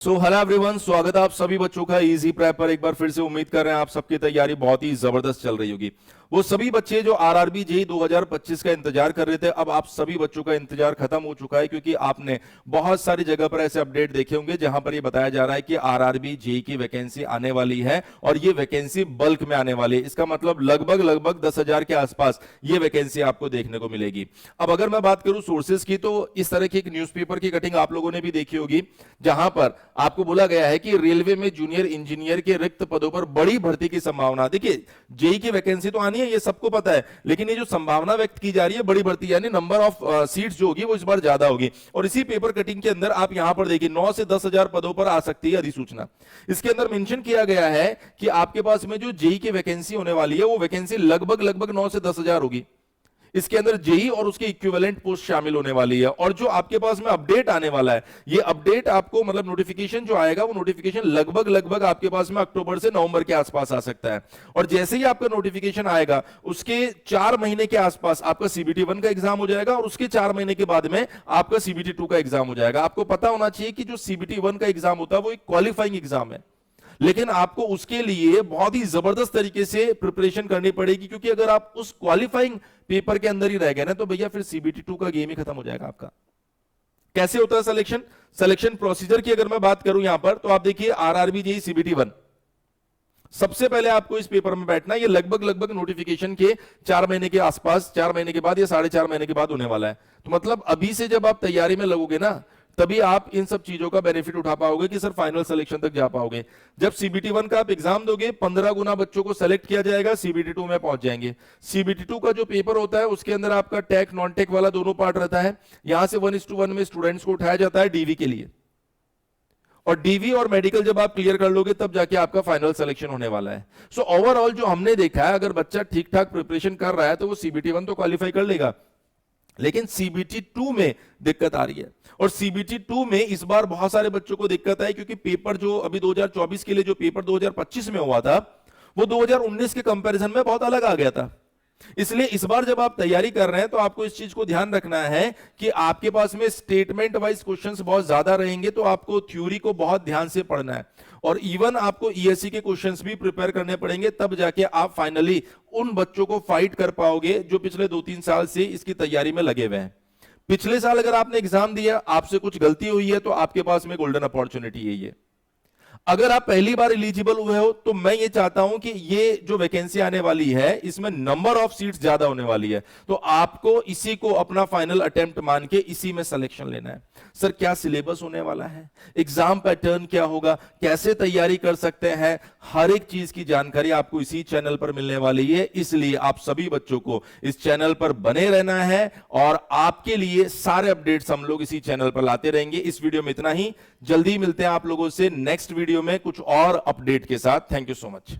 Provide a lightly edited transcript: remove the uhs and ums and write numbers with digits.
Hello everyone, स्वागत है आप सभी बच्चों का इजी प्रेप पर। एक बार फिर से उम्मीद कर रहे हैं आप सबकी तैयारी बहुत ही जबरदस्त चल रही होगी। वो सभी बच्चे जो आरआरबी जेईई 2025 का इंतजार कर रहे थे, अब आप सभी बच्चों का इंतजार खत्म हो चुका है, क्योंकि आपने बहुत सारी जगह पर ऐसे अपडेट देखे होंगे जहां पर ये बताया जा रहा है कि आरआरबी जेईई की वैकेंसी आने वाली है और ये वैकेंसी बल्क में आने वाली है। इसका मतलब लगभग लगभग 10,000 के आसपास ये वैकेंसी आपको देखने को मिलेगी। अब अगर मैं बात करूं सोर्सेज की, तो इस तरह की एक न्यूज़पेपर की कटिंग आप लोगों ने भी देखी होगी, जहां पर आपको बोला गया है कि रेलवे में जूनियर इंजीनियर के रिक्त पदों पर बड़ी भर्ती की संभावना। देखिए, जेईई की वैकेंसी तो आनी है, ये सबको पता है, लेकिन ये जो संभावना व्यक्त की जा रही है बड़ी भर्ती, यानी नंबर ऑफ सीट्स जो होगी वो इस बार ज्यादा होगी। और इसी पेपर कटिंग के अंदर आप यहां पर देखिए 9 से 10,000 पदों पर आ सकती है अधिसूचना। इसके अंदर मेंशन किया गया है कि आपके पास में जो जेईई की वैकेंसी होने वाली है वो वैकेंसी लगभग लगभग 9 से 10,000 होगी। इसके अंदर जेईई और उसके इक्विवेलेंट पोस्ट शामिल होने वाली है। और जो आपके पास में अपडेट आने वाला है, ये अपडेट आपको मतलब नोटिफिकेशन जो आएगा वो नोटिफिकेशन लगभग लगभग आपके पास में अक्टूबर से नवंबर के आसपास आ सकता है। और जैसे ही आपका नोटिफिकेशन आएगा उसके 4 महीने के आसपास आपका सीबीटी 1 का एग्जाम हो जाएगा और उसके 4 महीने के बाद में आपका सीबीटी 2 का एग्जाम हो जाएगा। आपको पता होना चाहिए कि जो सीबीटी 1 का एग्जाम होता है वो एक क्वालिफाइंग एग्जाम है, लेकिन आपको उसके लिए बहुत ही जबरदस्त तरीके से प्रिपरेशन करनी पड़ेगी, क्योंकि अगर आप उस क्वालिफाइंग पेपर के अंदर ही रह गए ना, तो भैया फिर सीबीटी 2 का गेम ही खत्म हो जाएगा आपका। कैसे होता है सिलेक्शन प्रोसीजर की अगर मैं बात करूं यहां पर, तो आप देखिए आरआरबी जेईई सीबीटी 1, सबसे पहले आपको इस पेपर में बैठना है। ये लगभग लगभग नोटिफिकेशन के 4 महीने के आसपास, 4 महीने के बाद या 4.5 महीने के बाद होने वाला है। तो मतलब अभी से जब आप तैयारी में लगोगे ना, तभी आप इन सब चीजों का बेनिफिट उठा पाओगे कि सर फाइनल सिलेक्शन तक जा पाओगे। जब सीबीटी 1 का आप एग्जाम दोगे, 15 गुना बच्चों को सेलेक्ट किया जाएगा, सीबीटी 2 में पहुंच जाएंगे। सीबीटी 2 का जो पेपर होता है उसके अंदर आपका टेक नॉन टेक वाला दोनों पार्ट रहता है। यहां से 1:1 में स्टूडेंट्स को उठाया जाता है डीवी के लिए, और डीवी और मेडिकल जब आप क्लियर कर लोगे तब जाके आपका फाइनल सिलेक्शन होने वाला है। सो ओवरऑल जो हमने देखा है, अगर बच्चा ठीक ठाक प्रिपरेशन कर रहा है तो वो सीबीटी 1 तो क्वालिफाई कर लेगा, लेकिन सीबीटी 2 में दिक्कत आ रही है। और सीबीटी 2 में इस बार बहुत सारे बच्चों को दिक्कत आई, क्योंकि पेपर जो अभी 2024 के लिए जो पेपर 2025 में हुआ था वो 2019 के कंपैरिजन में बहुत अलग आ गया था। इसलिए इस बार जब आप तैयारी कर रहे हैं तो आपको इस चीज को ध्यान रखना है कि आपके पास में स्टेटमेंट वाइज क्वेश्चंस बहुत ज्यादा रहेंगे, तो आपको थ्योरी को बहुत ध्यान से पढ़ना है। और इवन आपको ईएससी के क्वेश्चंस भी प्रिपेयर करने पड़ेंगे, तब जाके आप फाइनली उन बच्चों को फाइट कर पाओगे जो पिछले 2-3 साल से इसकी तैयारी में लगे हुए हैं। पिछले साल अगर आपने एग्जाम दिया, आपसे कुछ गलती हुई है, तो आपके पास में गोल्डन अपॉर्चुनिटी है ये। अगर आप पहली बार एलिजिबल हुए हो, तो मैं ये चाहता हूं कि ये जो वैकेंसी आने वाली है इसमें नंबर ऑफ सीट्स ज्यादा होने वाली है, तो आपको इसी को अपना फाइनल अटेम्प्ट मान के इसी में सिलेक्शन लेना है। सर क्या सिलेबस होने वाला है, एग्जाम पैटर्न क्या होगा, कैसे तैयारी कर सकते हैं, हर एक चीज की जानकारी आपको इसी चैनल पर मिलने वाली है। इसलिए आप सभी बच्चों को इस चैनल पर बने रहना है और आपके लिए सारे अपडेट्स हम लोग इसी चैनल पर लाते रहेंगे। इस वीडियो में इतना ही, जल्दी मिलते हैं आप लोगों से नेक्स्ट वीडियो में कुछ और अपडेट के साथ। Thank you so much.